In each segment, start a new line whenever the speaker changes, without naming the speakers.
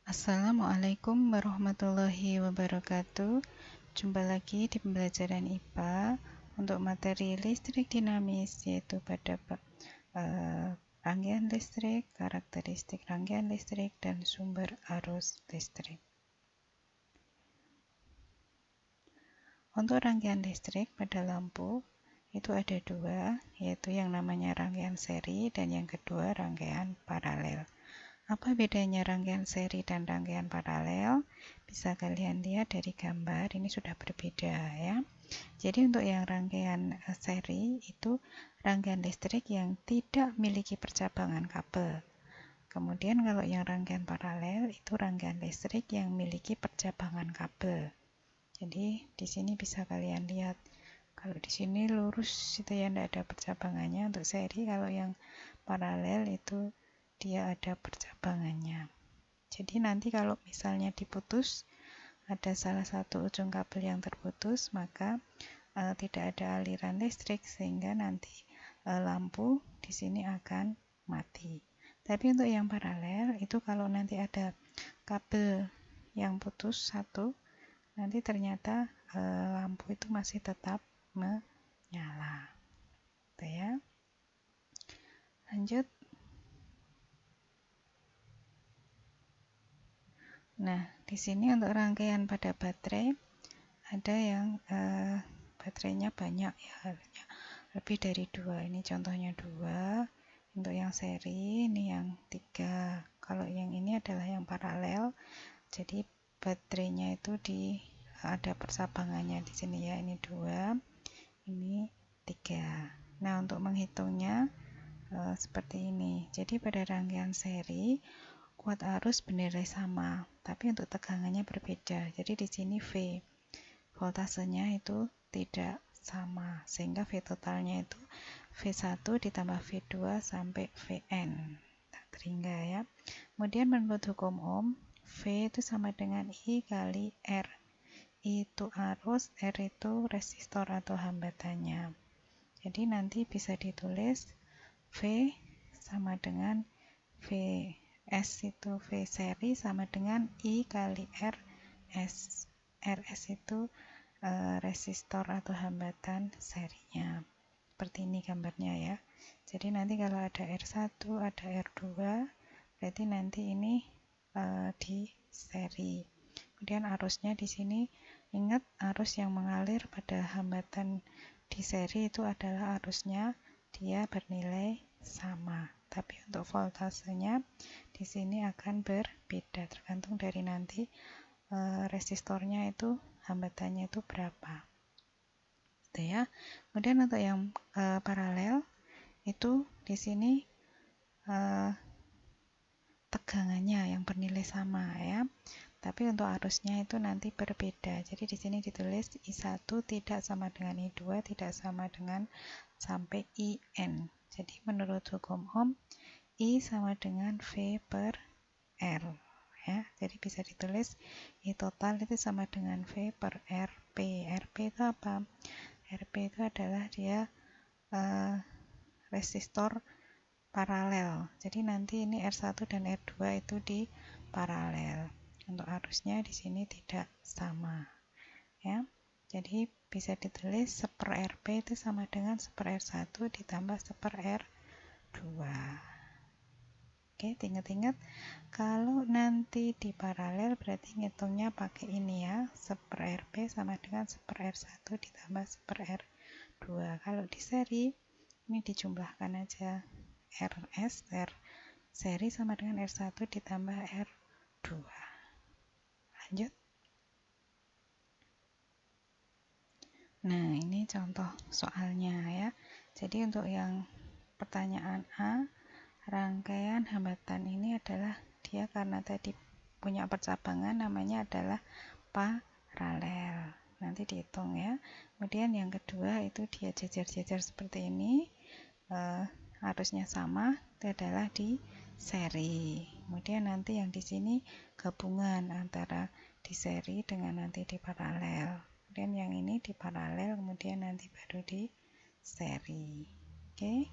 Assalamualaikum warahmatullahi wabarakatuh. Jumpa lagi di pembelajaran IPA untuk materi listrik dinamis, yaitu pada rangkaian listrik, karakteristik rangkaian listrik, dan sumber arus listrik. Untuk rangkaian listrik pada lampu itu ada dua, yaitu yang namanya rangkaian seri dan yang kedua rangkaian paralel. Apa bedanya rangkaian seri dan rangkaian paralel? Bisa kalian lihat dari gambar, ini sudah berbeda ya. Jadi untuk yang rangkaian seri itu rangkaian listrik yang tidak memiliki percabangan kabel. Kemudian kalau yang rangkaian paralel itu rangkaian listrik yang memiliki percabangan kabel. Jadi di sini bisa kalian lihat, kalau di sini lurus itu ya, tidak ada percabangannya untuk seri. Kalau yang paralel itu dia ada percabangannya. Jadi nanti kalau misalnya diputus, ada salah satu ujung kabel yang terputus, maka tidak ada aliran listrik sehingga nanti lampu di sini akan mati. Tapi untuk yang paralel itu kalau nanti ada kabel yang putus satu, nanti ternyata lampu itu masih tetap menyala. Gitu ya. Lanjut. Nah, di sini untuk rangkaian pada baterai ada yang baterainya banyak ya, lebih dari 2. Ini contohnya 2. Untuk yang seri ini yang 3. Kalau yang ini adalah yang paralel. Jadi baterainya itu ada persabangannya di sini ya. Ini 2, ini 3. Nah, untuk menghitungnya seperti ini. Jadi pada rangkaian seri kuat arus bernilai sama, tapi untuk tegangannya berbeda. Jadi di sini V voltasenya itu tidak sama, sehingga V totalnya itu V1 ditambah V2 sampai Vn. Terhingga ya. Kemudian menurut hukum Ohm, V itu sama dengan I kali R. I itu arus, R itu resistor atau hambatannya. Jadi nanti bisa ditulis V sama dengan Vs itu V seri sama dengan I kali R S. RS itu resistor atau hambatan serinya. Seperti ini gambarnya ya. Jadi nanti kalau ada R1, ada R2, berarti nanti ini di seri. Kemudian arusnya di sini, ingat arus yang mengalir pada hambatan di seri itu adalah arusnya dia bernilai sama. Tapi untuk voltasenya di sini akan berbeda tergantung dari nanti resistornya itu hambatannya itu berapa. Gitu ya. Kemudian untuk yang paralel itu di sini tegangannya yang bernilai sama ya. Tapi untuk arusnya itu nanti berbeda. Jadi di sini ditulis I1 tidak sama dengan I2, tidak sama dengan sampai IN. Jadi menurut hukum Ohm, I sama dengan V per R. Ya, jadi bisa ditulis I total itu sama dengan V per RP. RP itu apa? RP itu adalah dia resistor paralel. Jadi nanti ini R1 dan R2 itu di paralel. Untuk arusnya di sini tidak sama. Ya. Jadi bisa ditulis 1/RP itu sama dengan 1/R1 ditambah 1/R2. Oke, ingat-ingat kalau nanti di paralel berarti ngitungnya pakai ini ya, 1/RP sama dengan 1/R1 ditambah 1/R2. Kalau di seri ini dijumlahkan aja, RS, R seri sama dengan R1 ditambah R2. Lanjut. Nah, ini contoh soalnya ya. Jadi untuk yang pertanyaan A, rangkaian hambatan ini adalah dia karena tadi punya percabangan namanya adalah paralel. Nanti dihitung ya. Kemudian yang kedua itu dia jejer-jejer seperti ini. Arusnya sama, itu adalah di seri. Kemudian nanti yang di sini gabungan antara di seri dengan nanti di paralel. Kemudian yang ini di paralel, kemudian nanti baru di seri. Oke.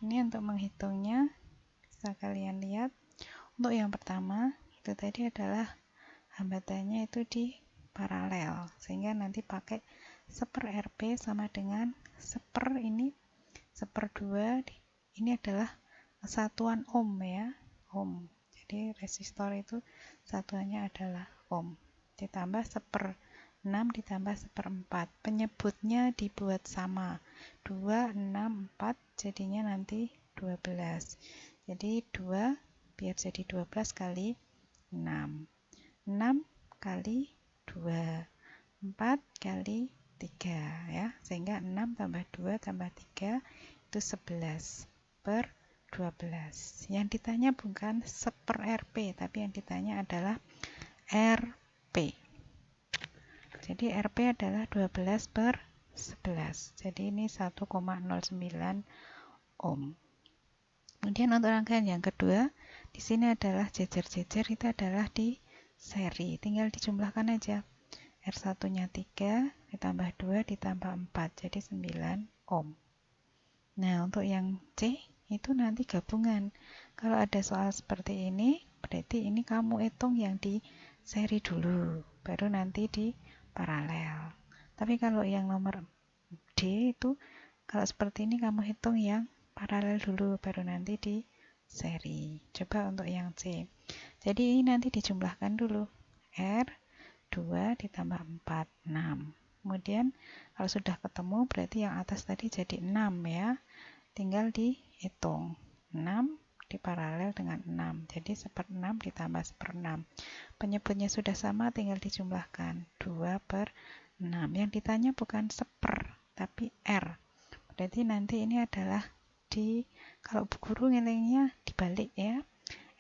Ini untuk menghitungnya bisa kalian lihat. Untuk yang pertama itu tadi adalah hambatannya itu di paralel, sehingga nanti pakai 1/Rp sama dengan 1/2, ini adalah satuan ohm ya, ohm. Jadi resistor itu satuannya adalah ohm, ditambah 1/6 ditambah 1/4. Penyebutnya dibuat sama, 2, 6, 4, jadinya nanti 12. Jadi 2 biar jadi 12 kali 6. 6 kali 2, 4 kali 3 ya, sehingga 6 tambah 2 tambah 3 itu 11/12. Yang ditanya bukan 1/Rp, tapi yang ditanya adalah Rp. Jadi Rp adalah 12/11. Jadi ini 1,09 ohm. Kemudian untuk rangkaian yang kedua, di sini adalah jejer-jejer, itu adalah di seri, tinggal dijumlahkan aja. R1-nya 3 ditambah 2 ditambah 4, jadi 9 ohm. Nah, untuk yang C itu nanti gabungan. Kalau ada soal seperti ini, berarti ini kamu hitung yang di seri dulu, baru nanti di paralel. Tapi kalau yang nomor D itu, kalau seperti ini kamu hitung yang paralel dulu, baru nanti di seri. Coba untuk yang C. Jadi ini nanti dijumlahkan dulu. R 2 ditambah 4, 6. Kemudian kalau sudah ketemu berarti yang atas tadi jadi 6 ya. Tinggal dihitung. 6 diparalel dengan 6. Jadi 1/6 ditambah 1/6. Penyebutnya sudah sama, tinggal dijumlahkan. 2/6. Yang ditanya bukan 1/, tapi R. Berarti nanti ini adalah kalau bu guru ngitungnya dibalik ya.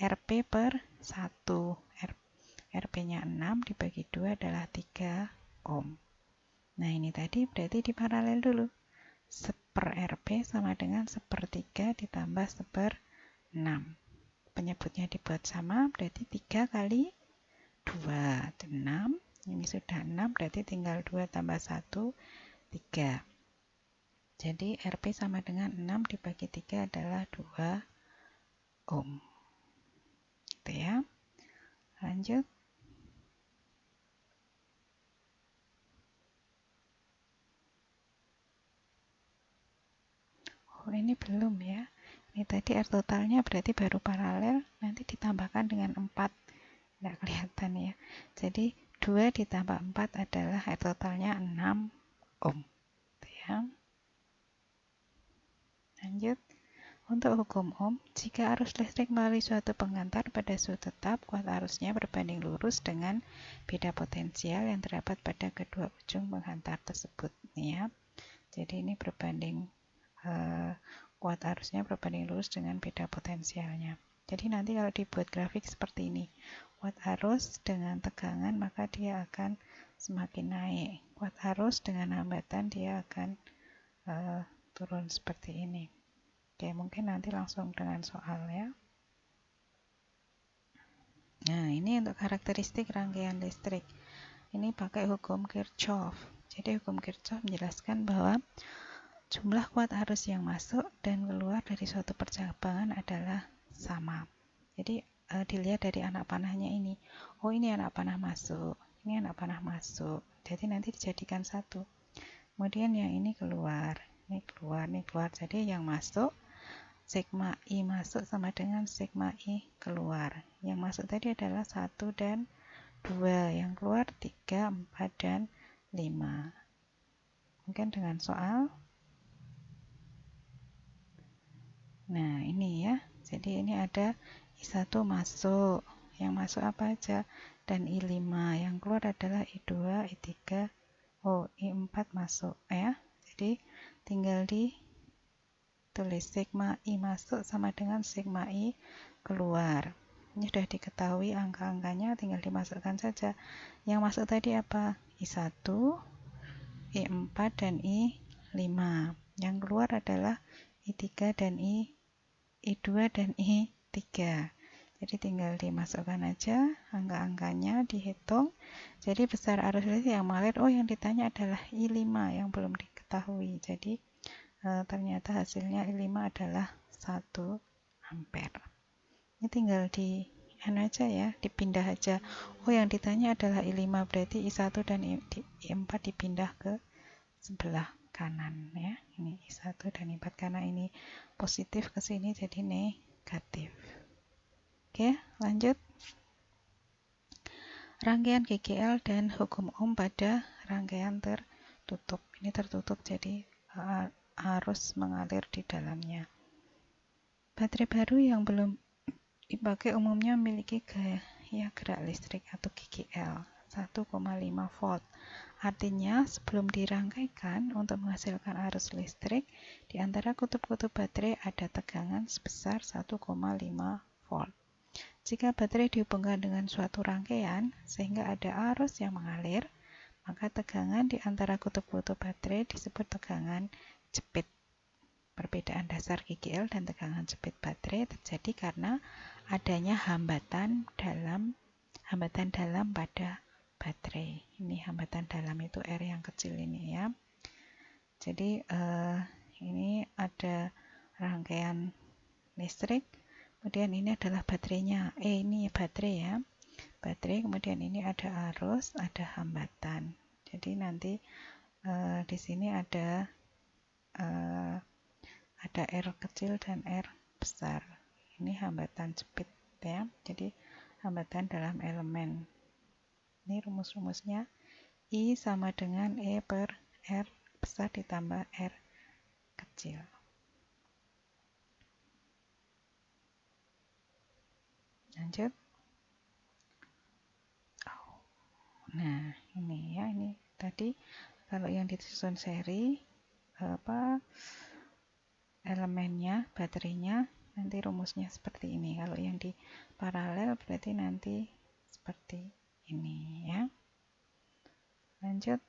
Rp/1. Rp-nya 6 dibagi 2 adalah 3 ohm. Nah, ini tadi berarti diparalel dulu. 1/Rp sama dengan 1/3 ditambah 1/6. Penyebutnya dibuat sama, berarti 3 kali 2, 6. Ini sudah 6, berarti tinggal 2 tambah 1, 3. Jadi Rp sama dengan 6 dibagi 3 adalah 2 ohm. Gitu ya. Lanjut. Oh, ini belum ya. Ini tadi R totalnya berarti baru paralel, nanti ditambahkan dengan 4. Nggak kelihatan ya. Jadi 2 ditambah 4 adalah R totalnya 6 ohm. Gitu ya. Lanjut. Untuk hukum ohm, jika arus listrik melalui suatu pengantar pada suhu tetap, kuat arusnya berbanding lurus dengan beda potensial yang terdapat pada kedua ujung penghantar tersebut. Ya. Jadi ini berbanding kuat arusnya berbanding lurus dengan beda potensialnya. Jadi nanti kalau dibuat grafik seperti ini, kuat arus dengan tegangan maka dia akan semakin naik. Kuat arus dengan hambatan dia akan turun seperti ini. Oke, mungkin nanti langsung dengan soal ya. Nah, ini untuk karakteristik rangkaian listrik. Ini pakai hukum Kirchhoff. Jadi hukum Kirchhoff menjelaskan bahwa jumlah kuat arus yang masuk dan keluar dari suatu percabangan adalah sama. Jadi dilihat dari anak panahnya ini. Oh, ini anak panah masuk, ini anak panah masuk. Jadi nanti dijadikan satu. Kemudian yang ini keluar, ini keluar, ini keluar. Jadi yang masuk sigma I masuk sama dengan sigma I keluar. Yang masuk tadi adalah 1 dan 2. Yang keluar 3, 4, dan 5. Mungkin dengan soal. Nah, ini ya. Jadi ini ada I1 masuk. Yang masuk apa aja? Dan I5. Yang keluar adalah I2, I3. Oh, I4 masuk ya. Jadi tinggal tulis sigma I masuk sama dengan sigma I keluar. Ini sudah diketahui angka-angkanya, tinggal dimasukkan saja. Yang masuk tadi apa? I1, I4, dan I5. Yang keluar adalah I3 dan I2 dan I3. Jadi tinggal dimasukkan aja angka-angkanya, dihitung. Jadi besar arus listrik yang mengalir, oh yang ditanya adalah I5 yang belum diketahui. Jadi ternyata hasilnya I5 adalah 1 ampere. Ini tinggal di anu aja ya, dipindah aja. Oh, yang ditanya adalah I5, berarti I1 dan I4 dipindah ke sebelah kanan ya. Ini I1 dan I4 karena ini positif ke sini jadi negatif. Oke, lanjut. Rangkaian GGL dan hukum Ohm pada rangkaian tertutup. Ini tertutup jadi arus mengalir di dalamnya. Baterai baru yang belum dipakai umumnya memiliki gaya gerak listrik atau GGL 1,5 volt. Artinya sebelum dirangkaikan untuk menghasilkan arus listrik di antara kutub-kutub baterai ada tegangan sebesar 1,5 volt. Jika baterai dihubungkan dengan suatu rangkaian sehingga ada arus yang mengalir, maka tegangan di antara kutub-kutub baterai disebut tegangan jepit. Perbedaan dasar GGL dan tegangan jepit baterai terjadi karena adanya hambatan dalam pada baterai. Ini hambatan dalam itu R yang kecil ini ya. Jadi ini ada rangkaian listrik, kemudian ini adalah baterainya. Ini baterai ya. Baterai, kemudian ini ada arus, ada hambatan. Jadi nanti di sini ada R kecil dan R besar. Ini hambatan jepit ya. Jadi hambatan dalam elemen. Ini rumus-rumusnya. I sama dengan E per R besar ditambah R kecil. Lanjut. Nah, ini ya, ini tadi kalau yang disusun seri elemennya, baterainya nanti rumusnya seperti ini. Kalau yang di paralel berarti nanti seperti ini ya. Lanjut.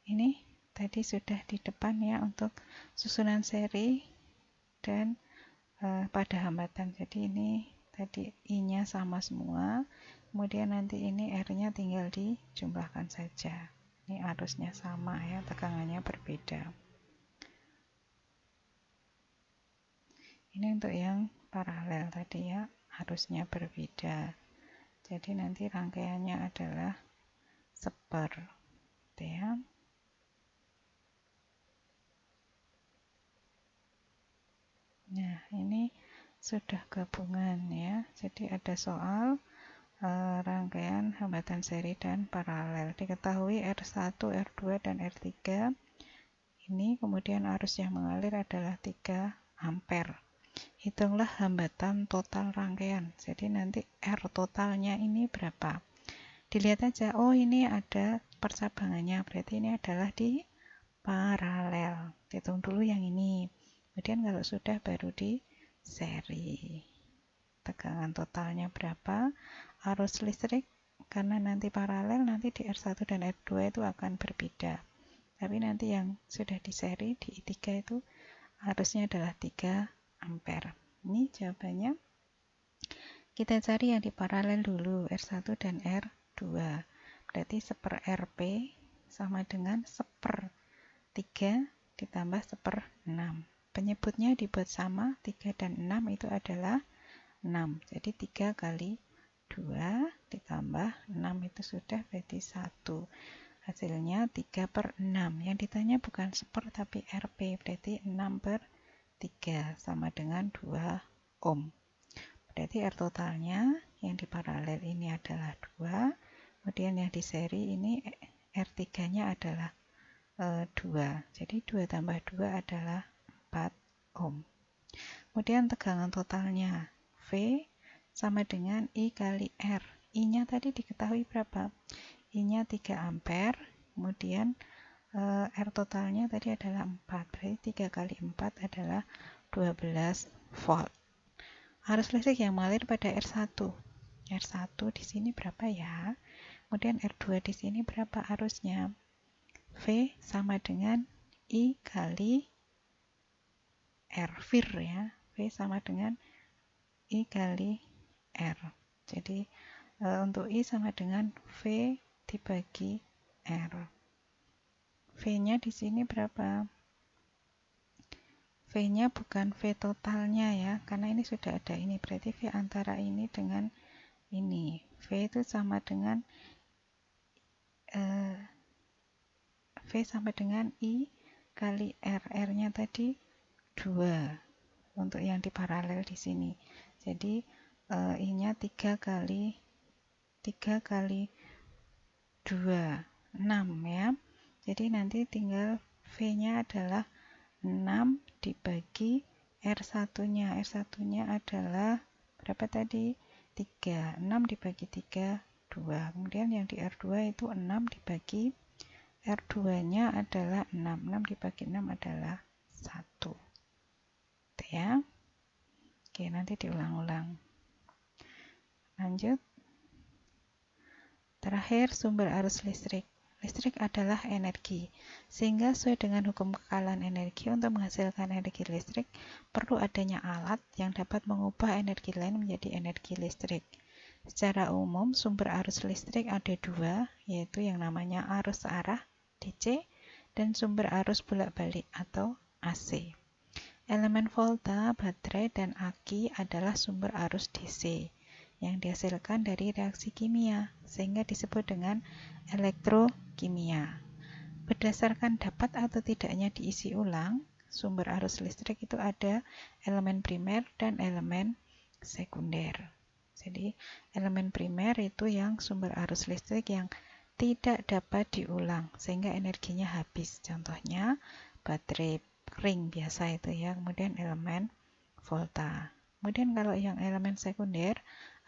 Ini tadi sudah di depan ya untuk susunan seri dan pada hambatan. Jadi ini tadi I-nya sama semua. Kemudian nanti ini R-nya tinggal dijumlahkan saja. Ini arusnya sama ya, tegangannya berbeda. Ini untuk yang paralel tadi ya, arusnya berbeda. Jadi nanti rangkaiannya adalah seper, gitu ya. Nah, ini sudah gabungan ya. Jadi ada soal rangkaian hambatan seri dan paralel. Diketahui R1, R2, dan R3. Ini kemudian arus yang mengalir adalah 3 ampere. Hitunglah hambatan total rangkaian. Jadi nanti R totalnya ini berapa? Dilihat aja, oh ini ada percabangannya. Berarti ini adalah di paralel. Hitung dulu yang ini. Kemudian kalau sudah baru di seri. Tegangan totalnya berapa? Arus listrik karena nanti paralel, nanti di R1 dan R2 itu akan berbeda. Tapi nanti yang sudah di seri di I3 itu arusnya adalah 3 ampere. Ini jawabannya. Kita cari yang di paralel dulu, R1 dan R2. Berarti seper Rp sama dengan seper 3 ditambah seper 6. Penyebutnya dibuat sama, 3 dan 6 itu adalah 6. Jadi 3 kali 2 ditambah 6 itu sudah berarti 1. Hasilnya 3 per 6. Yang ditanya bukan seper tapi Rp. Berarti 6 per 3 sama dengan 2 ohm. Berarti R totalnya yang di paralel ini adalah 2. Kemudian yang di seri ini R3-nya adalah 2. Jadi 2 tambah 2 adalah 4 ohm. Kemudian tegangan totalnya V sama dengan I kali R. I-nya tadi diketahui berapa? I-nya 3 ampere. Kemudian R totalnya tadi adalah 4. Berarti 3 kali 4 adalah 12 volt. Arus listrik yang mengalir pada R1. R1 di sini berapa ya? Kemudian R2 di sini berapa arusnya? V sama dengan I kali R. Vir ya. V sama dengan I kali R. Jadi untuk I sama dengan V dibagi R. V-nya di sini berapa? V-nya bukan V totalnya ya, karena ini sudah ada ini, berarti V antara ini dengan ini. V itu sama dengan V sama dengan I kali R. R-nya tadi 2 untuk yang di paralel di sini. Jadi I-nya 3 kali 2, 6 ya. Jadi nanti tinggal V-nya adalah 6 dibagi R1-nya. R1-nya adalah berapa tadi? 3. 6 dibagi 3, 2. Kemudian yang di R2 itu 6 dibagi R2-nya adalah 6. 6 dibagi 6 adalah 1. Itu ya. Oke, nanti diulang-ulang. Lanjut. Terakhir, sumber arus listrik. Listrik adalah energi, sehingga sesuai dengan hukum kekalahan energi, untuk menghasilkan energi listrik, perlu adanya alat yang dapat mengubah energi lain menjadi energi listrik. Secara umum, sumber arus listrik ada dua, yaitu yang namanya arus searah, DC, dan sumber arus bolak-balik atau AC. Elemen volta, baterai, dan aki adalah sumber arus DC yang dihasilkan dari reaksi kimia, sehingga disebut dengan elektrokimia. Berdasarkan dapat atau tidaknya diisi ulang, sumber arus listrik itu ada elemen primer dan elemen sekunder. Jadi, elemen primer itu yang sumber arus listrik yang tidak dapat diulang, sehingga energinya habis. Contohnya, baterai ring biasa itu ya, kemudian elemen volta. Kemudian kalau yang elemen sekunder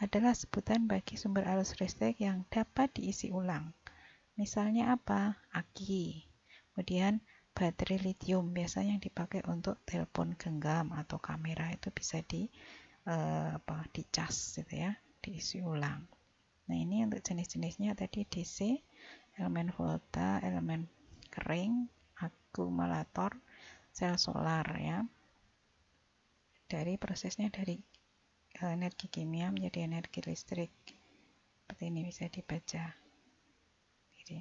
adalah sebutan bagi sumber arus listrik yang dapat diisi ulang. Misalnya apa? Aki. Kemudian baterai lithium biasanya yang dipakai untuk telepon genggam atau kamera itu bisa dicas gitu ya, diisi ulang. Nah, ini untuk jenis-jenisnya tadi DC, elemen volta, elemen kering, akumulator, sel solar ya. Dari prosesnya dari energi kimia menjadi energi listrik. Seperti ini bisa dibaca. Jadi,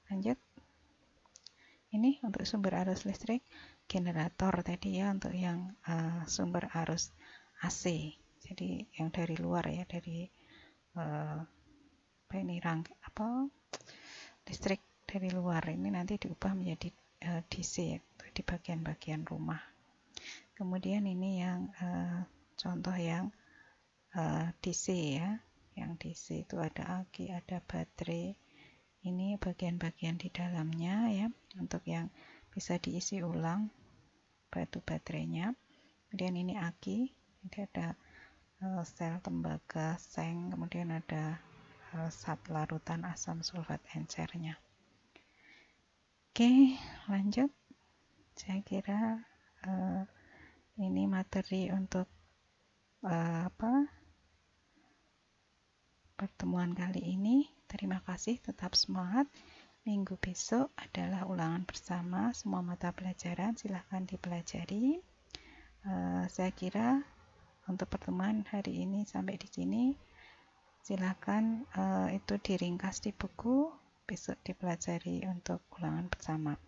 lanjut. Ini untuk sumber arus listrik, generator tadi ya, untuk yang sumber arus AC. Jadi yang dari luar ya, dari listrik dari luar ini nanti diubah menjadi DC di bagian-bagian rumah. Kemudian ini yang contoh yang DC ya. Yang DC itu ada aki, ada baterai. Ini bagian-bagian di dalamnya ya, untuk yang bisa diisi ulang batu baterainya. Kemudian ini aki, ini ada sel tembaga, seng, kemudian ada zat larutan asam sulfat encernya. Oke, lanjut. Saya kira ini materi untuk pertemuan kali ini. Terima kasih, tetap semangat. Minggu besok adalah ulangan bersama semua mata pelajaran, silahkan dipelajari. Saya kira untuk pertemuan hari ini sampai di sini. Silahkan itu diringkas di buku, besok dipelajari untuk ulangan bersama.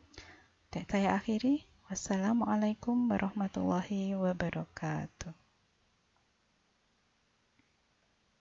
Saya akhiri. Wassalamualaikum warahmatullahi wabarakatuh.